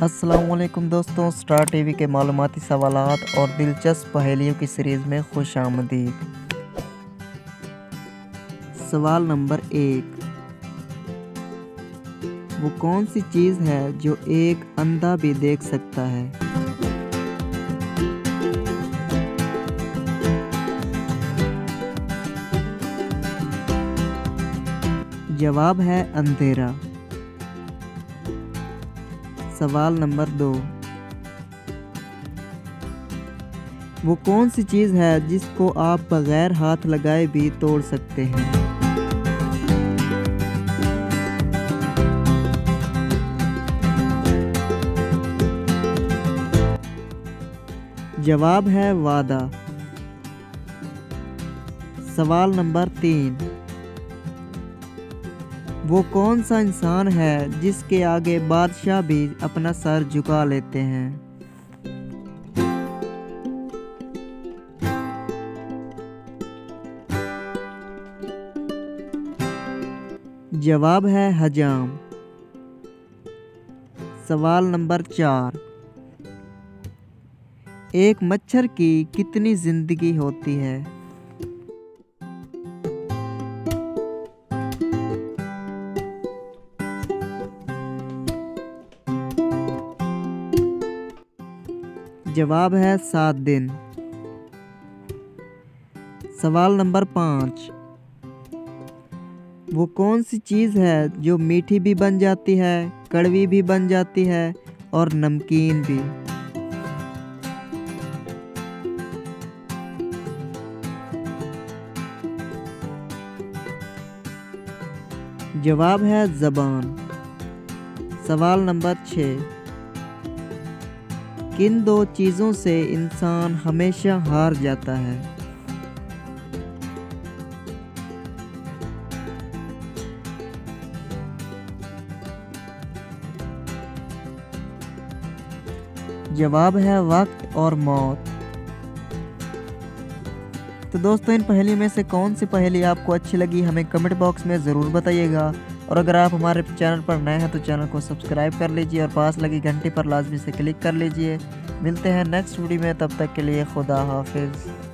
अस्सलामुअलैकुम दोस्तों, star TV के मालूमाती सवालात और दिलचस्प पहेलियों की सीरीज़ में खुश आमदीद। सवाल नंबर 1। वो कौन सी चीज़ है जो एक अंधा भी देख सकता है? जवाब है अंधेरा। सवाल नंबर 2। वो कौन सी चीज़ है जिसको आप बगैर हाथ लगाए भी तोड़ सकते हैं? जवाब है वादा। सवाल नंबर 3। वो कौन सा इंसान है जिसके आगे बादशाह भी अपना सर झुका लेते हैं? जवाब है हजाम। सवाल नंबर 4। एक मच्छर की कितनी जिंदगी होती है? जवाब है 7 दिन। सवाल नंबर 5। वो कौन सी चीज़ है जो मीठी भी बन जाती है, कड़वी भी बन जाती है और नमकीन भी? जवाब है ज़बान। सवाल नंबर 6। किन दो चीज़ों से इंसान हमेशा हार जाता है? जवाब है वक्त और मौत। तो दोस्तों, इन पहेलियों में से कौन सी पहेली आपको अच्छी लगी हमें कमेंट बॉक्स में ज़रूर बताइएगा। और अगर आप हमारे चैनल पर नए हैं तो चैनल को सब्सक्राइब कर लीजिए और पास लगी घंटी पर लाजमी से क्लिक कर लीजिए। मिलते हैं नेक्स्ट वीडियो में, तब तक के लिए खुदा हाफिज़।